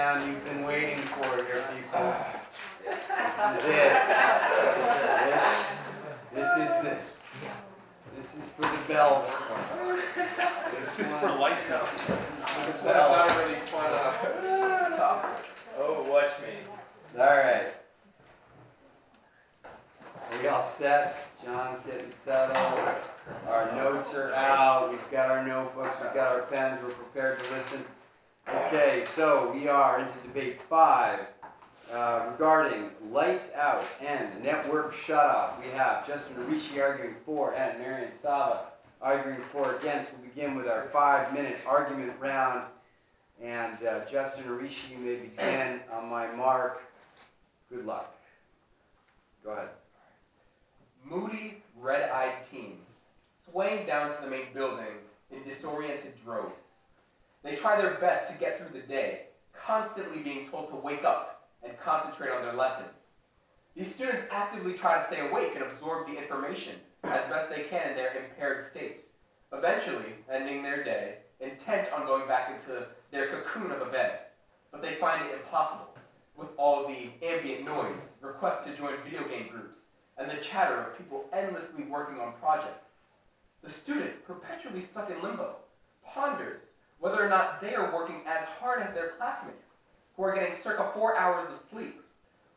down. You've been waiting for it, your people. This is it. This is for the belt. This is for lights out. This one's not really fun. Oh, watch me. All right. Are we all set? John's getting settled. Our notes are out. We've got our notebooks. We've got our pens. We're prepared to listen. Okay, so we are into debate 5 regarding lights out and network shutoff. We have Justin Arishi arguing for and Marian Savva arguing for against. We'll begin with our 5-minute argument round. And Justin Arishi, you may begin on my mark. Good luck. Go ahead. Moody, red-eyed teens, swaying down to the main building in disoriented droves. They try their best to get through the day, constantly being told to wake up and concentrate on their lessons. These students actively try to stay awake and absorb the information as best they can in their impaired state, eventually ending their day intent on going back into their cocoon of a bed. But they find it impossible, with all the ambient noise, requests to join video game groups, and the chatter of people endlessly working on projects. The student, perpetually stuck in limbo, ponders whether or not they are working as hard as their classmates, who are getting circa 4 hours of sleep,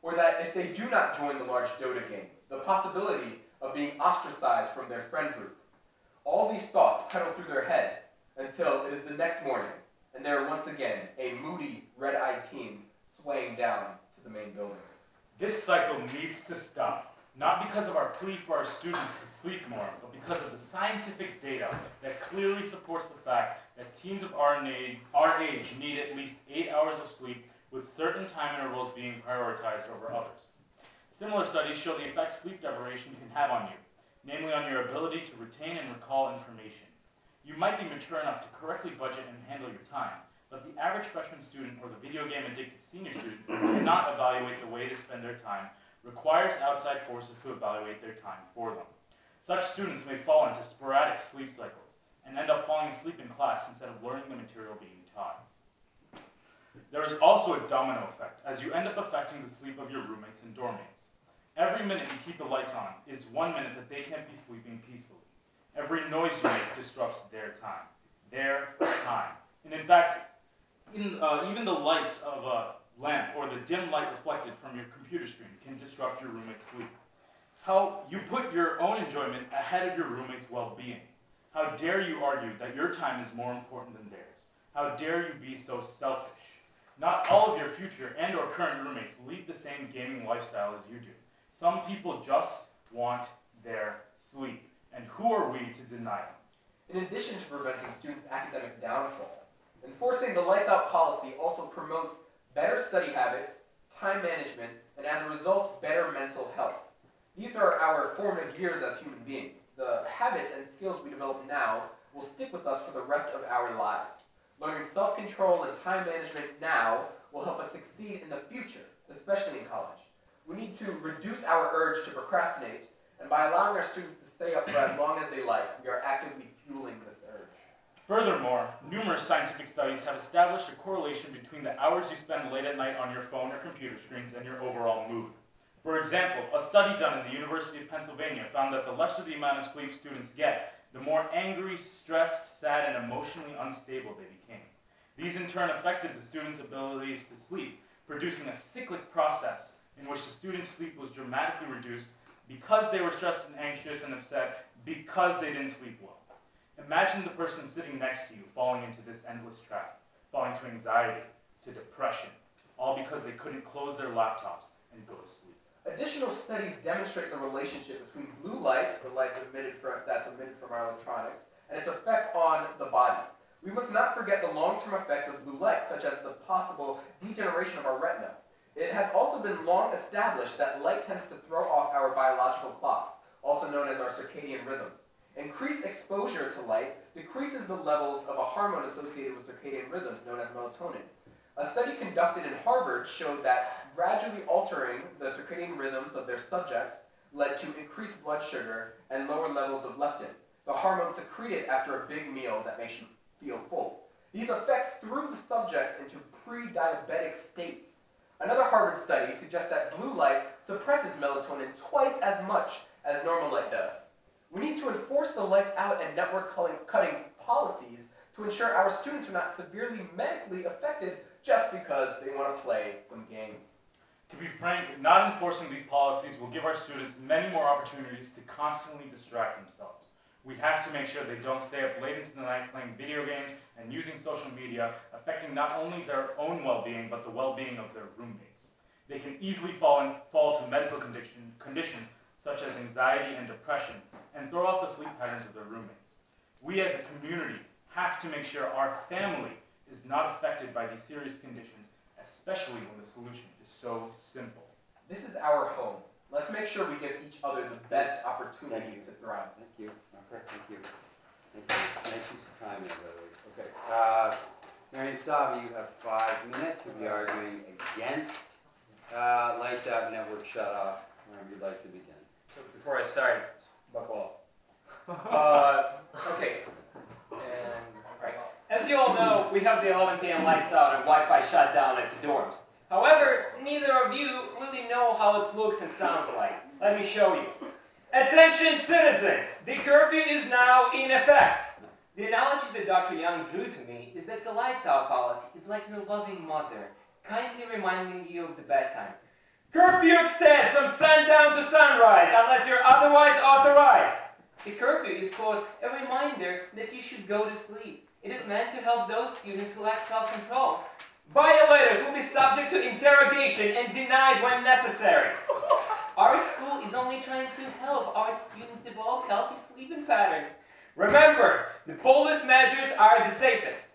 or that if they do not join the large Dota game, the possibility of being ostracized from their friend group. All these thoughts pedal through their head until it is the next morning, and there once again a moody, red-eyed teen swaying down to the main building. This cycle needs to stop, not because of our plea for our students to sleep more, but because of the scientific data that clearly supports the fact that teens of our age need at least 8 hours of sleep, with certain time intervals being prioritized over others. Similar studies show the effect sleep deprivation can have on you, namely on your ability to retain and recall information. You might be mature enough to correctly budget and handle your time, but the average freshman student or the video game addicted senior student who cannot evaluate the way to spend their time requires outside forces to evaluate their time for them. Such students may fall into sporadic sleep cycles and end up falling asleep in class instead of learning the material being taught. There is also a domino effect, as you end up affecting the sleep of your roommates and dorm mates. Every minute you keep the lights on is 1 minute that they can't be sleeping peacefully. Every noise you make disrupts their time. Their time. And in fact, even the lights of a lamp or the dim light reflected from your computer screen can disrupt your roommate's sleep. How you put your own enjoyment ahead of your roommate's well-being. How dare you argue that your time is more important than theirs? How dare you be so selfish? Not all of your future and or current roommates lead the same gaming lifestyle as you do. Some people just want their sleep, and who are we to deny them? In addition to preventing students' academic downfall, enforcing the lights-out policy also promotes better study habits, time management, and as a result, better mental health. These are our formative years as human beings. The habits and skills we develop now will stick with us for the rest of our lives. Learning self-control and time management now will help us succeed in the future, especially in college. We need to reduce our urge to procrastinate, and by allowing our students to stay up for as long as they like, we are actively fueling this urge. Furthermore, numerous scientific studies have established a correlation between the hours you spend late at night on your phone or computer screens and your overall mood. For example, a study done in the University of Pennsylvania found that the lesser the amount of sleep students get, the more angry, stressed, sad, and emotionally unstable they became. These in turn affected the students' abilities to sleep, producing a cyclic process in which the students' sleep was dramatically reduced because they were stressed and anxious and upset because they didn't sleep well. Imagine the person sitting next to you falling into this endless trap, falling to anxiety, to depression, all because they couldn't close their laptops and go to sleep. Additional studies demonstrate the relationship between blue light, the lights that's emitted from our electronics, and its effect on the body. We must not forget the long-term effects of blue light, such as the possible degeneration of our retina. It has also been long established that light tends to throw off our biological clocks, also known as our circadian rhythms. Increased exposure to light decreases the levels of a hormone associated with circadian rhythms, known as melatonin. A study conducted in Harvard showed that gradually altering the circadian rhythms of their subjects led to increased blood sugar and lower levels of leptin, the hormone secreted after a big meal that makes you feel full. These effects threw the subjects into pre-diabetic states. Another Harvard study suggests that blue light suppresses melatonin twice as much as normal light does. We need to enforce the lights out and network cutting policies to ensure our students are not severely medically affected just because they want to play some games. To be frank, not enforcing these policies will give our students many more opportunities to constantly distract themselves. We have to make sure they don't stay up late into the night playing video games and using social media, affecting not only their own well-being, but the well-being of their roommates. They can easily fall to medical conditions such as anxiety and depression, and throw off the sleep patterns of their roommates. We as a community have to make sure our family is not affected by these serious conditions, especially when the solution is so simple. This is our home. Let's make sure we give each other the best opportunity to thrive. Thank you. Okay, thank you. Thank you. Nice use of time there, by the way. Okay. Mary and Savva, you have 5 minutes. We'll be arguing against lights out, network shut off. Whenever you'd like to begin. So before I start, buckle up. Okay. And right. As you all know, we have the 11 p.m. lights out and Wi-Fi shut down at the dorms. However, neither of you really know how it looks and sounds like. Let me show you. Attention citizens! The curfew is now in effect. The analogy that Dr. Young drew to me is that the lights out policy is like your loving mother, kindly reminding you of the bedtime. Curfew extends from sundown to sunrise unless you're otherwise authorized. The curfew is, quote, a reminder that you should go to sleep. It is meant to help those students who lack self-control. Violators will be subject to interrogation and denied when necessary. Our school is only trying to help our students develop healthy sleeping patterns. Remember, the boldest measures are the safest.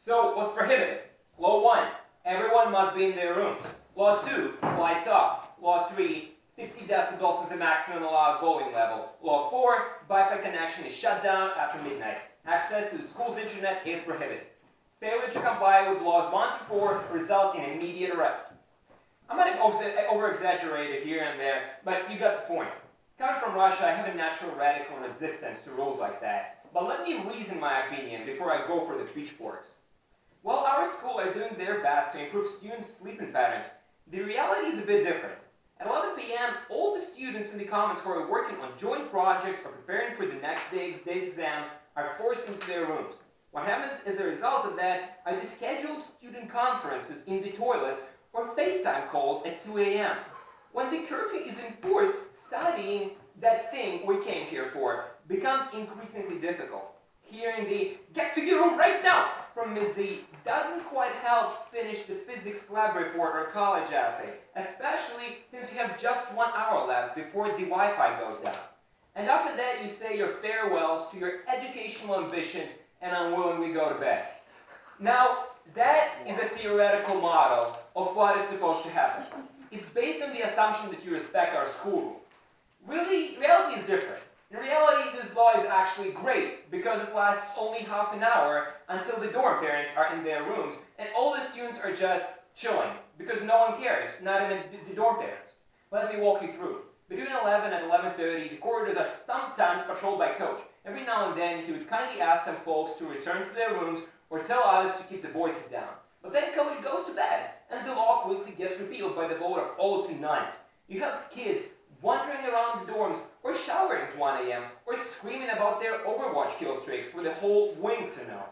So, what's prohibited? Law 1, everyone must be in their rooms. Law 2, lights off. Law 3, 50 decibels is the maximum allowed volume level. Law 4, Wi-Fi connection is shut down after midnight. Access to the school's internet is prohibited. Failure to comply with laws 1 to 4 results in immediate arrest. I might have over-exaggerated here and there, but you got the point. Coming from Russia, I have a natural radical resistance to rules like that. But let me reason my opinion before I go for the pitchforks. While our school are doing their best to improve students' sleeping patterns, the reality is a bit different. At 11 p.m., all the students in the Commons who are working on joint projects or preparing for the next day's exam are forced into their rooms. What happens as a result of that are the scheduled student conferences in the toilets or FaceTime calls at 2 a.m. When the curfew is enforced, studying that thing we came here for becomes increasingly difficult. Hearing the "get to your room right now" from Ms. Z doesn't quite help finish the physics lab report or college essay, especially since you have just 1 hour left before the Wi-Fi goes down. And after that, you say your farewells to your educational ambitions and unwillingly go to bed. Now, that is a theoretical model of what is supposed to happen. It's based on the assumption that you respect our school rule. Really, reality is different. In reality, this law is actually great because it lasts only half an hour until the dorm parents are in their rooms and all the students are just chilling because no one cares, not even the dorm parents. Let me walk you through. Between 11 and 11:30, the corridors are sometimes patrolled by coach. Every now and then, he would kindly ask some folks to return to their rooms or tell others to keep the voices down. But then coach goes to bed, and the law quickly gets repealed by the vote of all to none. You have kids wandering around the dorms, or showering at 1 a.m., or screaming about their Overwatch kill streaks for the whole wing to know.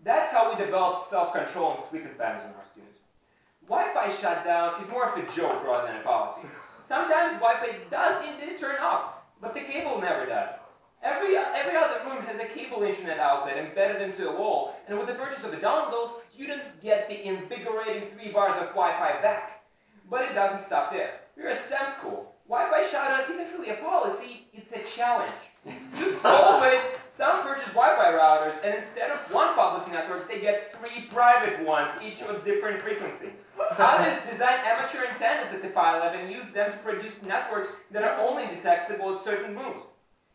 That's how we develop self-control and sleeping patterns in our students. Wi-Fi shutdown is more of a joke rather than a policy. Sometimes Wi-Fi does indeed turn off, but the cable never does. Every other room has a cable internet outlet embedded into a wall, and with the purchase of a dongle, students get the invigorating 3 bars of Wi-Fi back. But it doesn't stop there. We're a STEM school. Wi-Fi shutdown isn't really a policy, it's a challenge. To solve it, some purchase Wi-Fi routers, and instead of 1 public network, they get 3 private ones, each with different frequency. Others design amateur antennas at the pilot and use them to produce networks that are only detectable at certain rooms.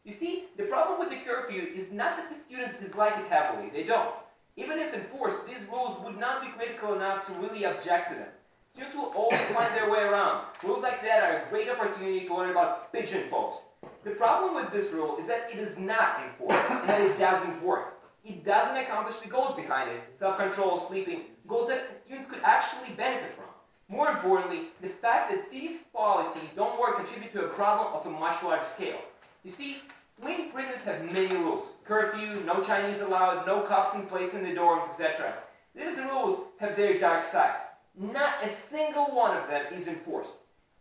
You see, the problem with the curfew is not that the students dislike it heavily, they don't. Even if enforced, these rules would not be critical enough to really object to them. Students will always find their way around. Rules like that are a great opportunity to learn about pigeon posts. The problem with this rule is that it is not enforced and that it doesn't work. it doesn't accomplish the goals behind it, self-control, sleeping, goals that students could actually benefit from. More importantly, the fact that these policies don't work contribute to a problem of a much larger scale. You see, Wayne prisons have many rules. Curfew, no Chinese allowed, no cups and plates in the dorms, etc. These rules have their dark side. Not a single one of them is enforced.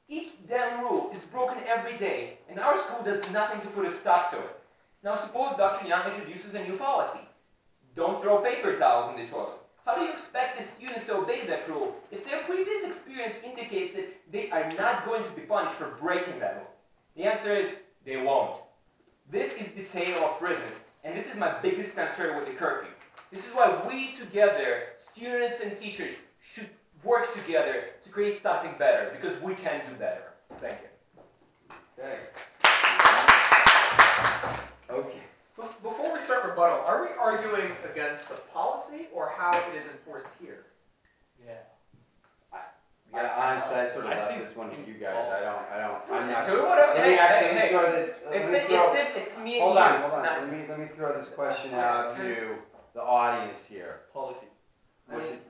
Each damn rule is broken every day, and our school does nothing to put a stop to it. Now suppose Dr. Young introduces a new policy. Don't throw paper towels in the toilet. How do you expect the students to obey that rule if their previous experience indicates that they are not going to be punished for breaking that rule? The answer is, they won't. This is the tale of prisons, and this is my biggest concern with the curfew. This is why we together, students and teachers, should work together to create something better, because we can do better. Thank you. Okay. Okay. Before we start rebuttal, are we arguing against the policy or how it is enforced here? Yeah. Honestly, I sort of I left think this one to you guys. I'm not. Do whatever. Let me actually throw this. It's me and Hold you. on. No. Let me throw this question out to the audience here. Policy.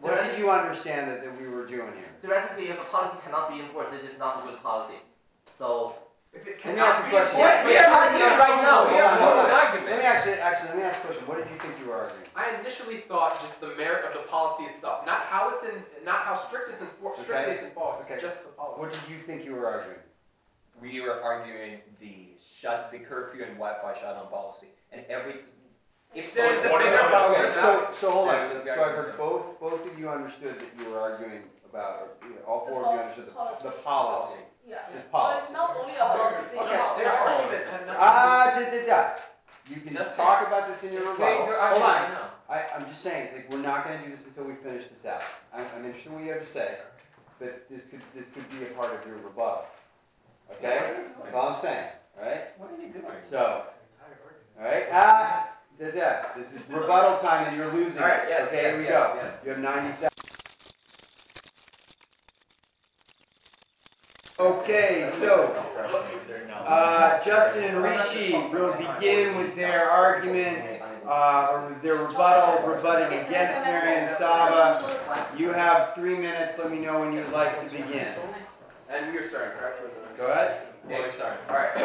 What did you understand that we were doing here? Theoretically, if a policy cannot be enforced, it is not a good policy. So, If it Let me ask you a question. Yes, we are arguing right now. We are Hold on. doing an argument. Let me actually let me ask a question. What did you think you were arguing? I initially thought just the merit of the policy itself, not how strict it's enforced, strictly it's enforced, Okay. just the policy. What did you think you were arguing? We were arguing the curfew and Wi-Fi shutdown policy, and If there's a What bigger about- problem, So hold on. Yeah, So we I got heard both of you understood that you were arguing about, or all four of you understood the policy. Yeah. This Well, policy. it's not only about the Okay, their argument had nothing You can Just talk about this in your rebuttal. You're Hold arguing on. right now. I'm just saying, like, we're not gonna do this until we finish this out. I'm interested in what you have to say, but this could be a part of your rebuttal. Okay? That's all I'm saying, alright? What are you doing? So, alright, this is rebuttal time and you're losing. Alright, yes, Okay, yes, here we yes, go. yes. You have 90 seconds. Okay, so, Justin and Rishi will begin with their argument, or their rebuttal, rebutting against Marian Savva. You have 3 minutes, let me know when you'd like to begin. And we are starting, correct? Go ahead. Yeah, we're starting. Alright.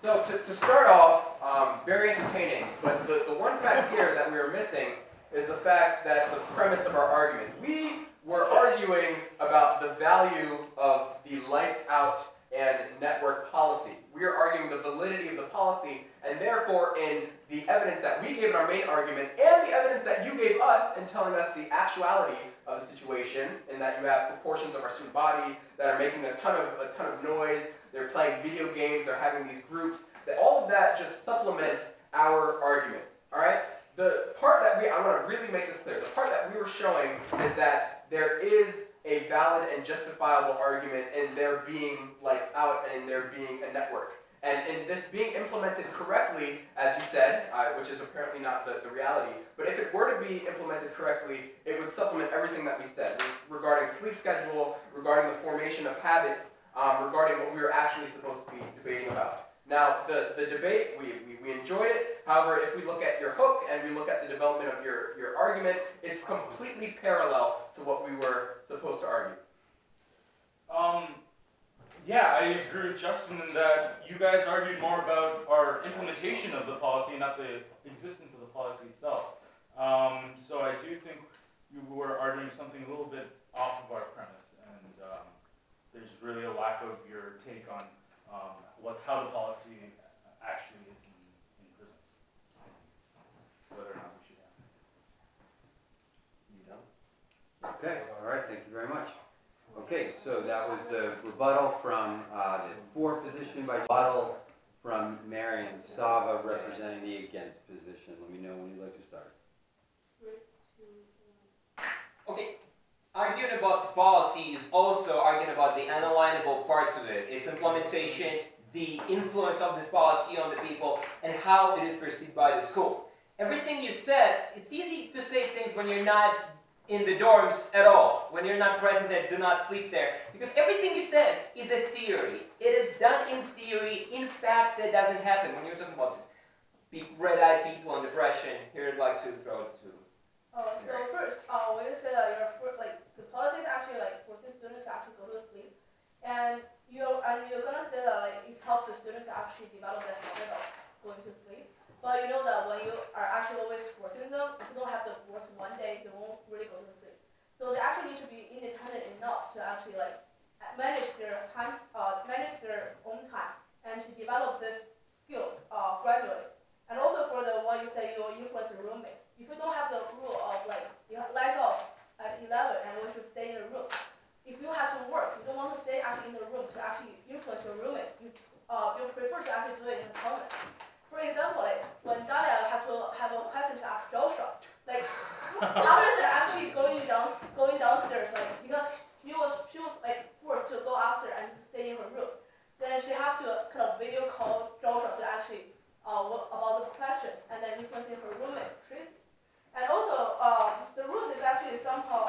So to start off, very entertaining, but the one fact here that we are missing is the fact that the premise of our argument. We were arguing about the value of the lights out and network policy. We are arguing the validity of the policy, and therefore in the evidence that we gave in our main argument, and the evidence that you gave us in telling us the actuality of the situation, in that you have proportions of our student body that are making a ton of noise, they're playing video games, they're having these groups, that all of that just supplements our arguments. Alright? The part that I want to really make this clear, the part that we were showing is that there is a valid and justifiable argument in there being lights out and in there being a network. And in this being implemented correctly, as you said, which is apparently not the reality, but if it were to be implemented correctly, it would supplement everything that we said regarding sleep schedule, regarding the formation of habits, regarding what we were actually supposed to be debating about. Now, the debate, we enjoyed it. However, if we look at your hook and we look at the development of your argument, it's completely parallel to what we were supposed to argue. Yeah, I agree with Justin in that you guys argued more about our implementation of the policy, not the existence of the policy itself. So I do think you were arguing something a little bit off of our premise, and there's really a lack of your take on how the policy actually is in prison. Whether or not we should have. Okay, all right, thank you very much. Okay, so that was the rebuttal from the for position by rebuttal from Marian Savva representing the against position. Let me know when you'd like to start. Okay, arguing about the policy is also arguing about the unalienable parts of it, its implementation, the influence of this policy on the people, and how it is perceived by the school. Everything you said, it's easy to say things when you're not in the dorms at all, when you're not present there, do not sleep there, because everything you said is a theory. It is done in theory. In fact, that doesn't happen when you're talking about this. red-eyed people and depression, here I'd like to throw it to. So first, when you say that the policy is actually forcing students to actually go to sleep, and you're gonna say that it helps the student to actually develop the habit of going to sleep. But you know that when you are actually always forcing them, if you don't have to force one day, they won't really go to sleep. So they actually need to be independent enough to actually manage their time, manage their own time, and to develop this skill gradually. And also for the one you say you will influence your roommate. If you don't have the rule of you have lights off at 11 and you should stay in the room. If you have to work, you don't want to stay actually in the room to actually influence your roommate. You prefer to actually do it in the comments. For example, when Dahlia have a question to ask Joshua, others are actually going downstairs, because she was forced to go upstairs and to stay in her room. Then she have to kind of video call Joshua to actually about the questions, and then influencing her roommate Tracy. And also, the rules is actually somehow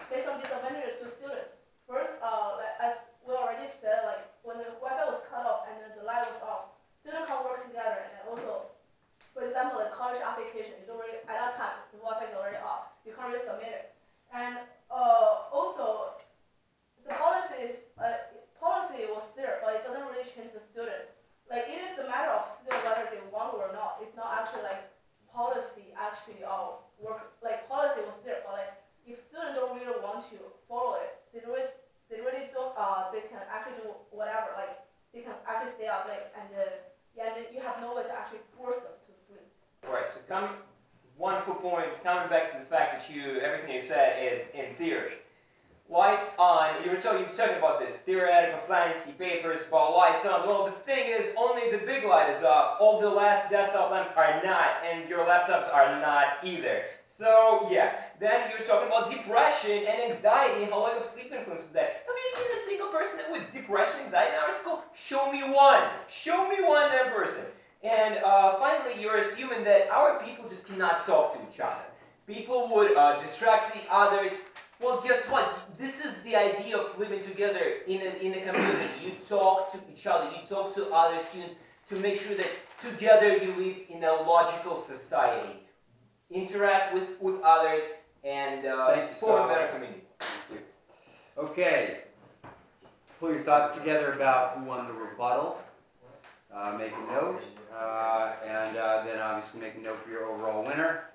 based on disadvantages to students. First, as we already said, when the Wi-Fi was cut off and then the light was off, students can work together. And also, for example, the college application, you don't really, at that time, the Wi-Fi is already off. You can't really submit it. And also, the policy was there, but it doesn't really change the student. It is a matter of student whether they want or not. It's not actually policy actually work. Policy was there, but if students don't really want to follow it, they really don't. They can actually do whatever. They can actually stay up late, and then you have no way to actually force them to sleep. Right, so wonderful point, coming back to the fact that everything you said is in theory. Lights on, you're talking about this theoretical sciencey papers about lights on. Well, the thing is, only the big light is off. All the last desktop lamps are not, and your laptops are not either. So, yeah. Then you're talking about depression and anxiety and how lack of sleep influences that. Have you seen a single person with depression and anxiety in our school? Show me one. Show me one that person. And finally, you're assuming that our people just cannot talk to each other. People would distract the others. Well, guess what? This is the idea of living together in a community. You talk to each other. You talk to other students to make sure that together you live in a logical society. Interact with others and form a better community. Okay. Pull your thoughts together about who won the rebuttal. Make a note, and then obviously make a note for your overall winner,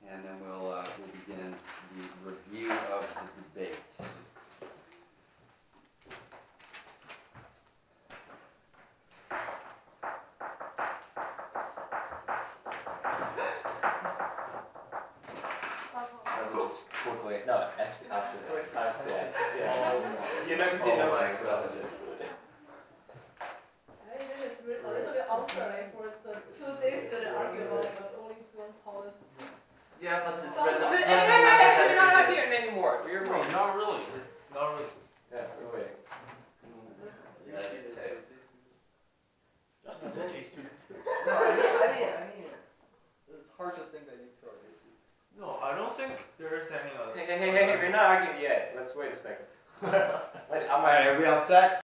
and then we'll begin the review of the debate. Quickly, no, actually after that. Yeah. You're not gonna see no like This is a little bit awkward for the 2 days student argue about only one's policy. Yeah, but it's you're not arguing anymore. You're No, waiting. not really. Not really. Yeah, we're waiting. Justin's a taste student. No, I mean, it's hard to think that you two are tasty. No, I don't think there is any other. Hey, we're not arguing yet. Let's wait a second. All right, are we all set?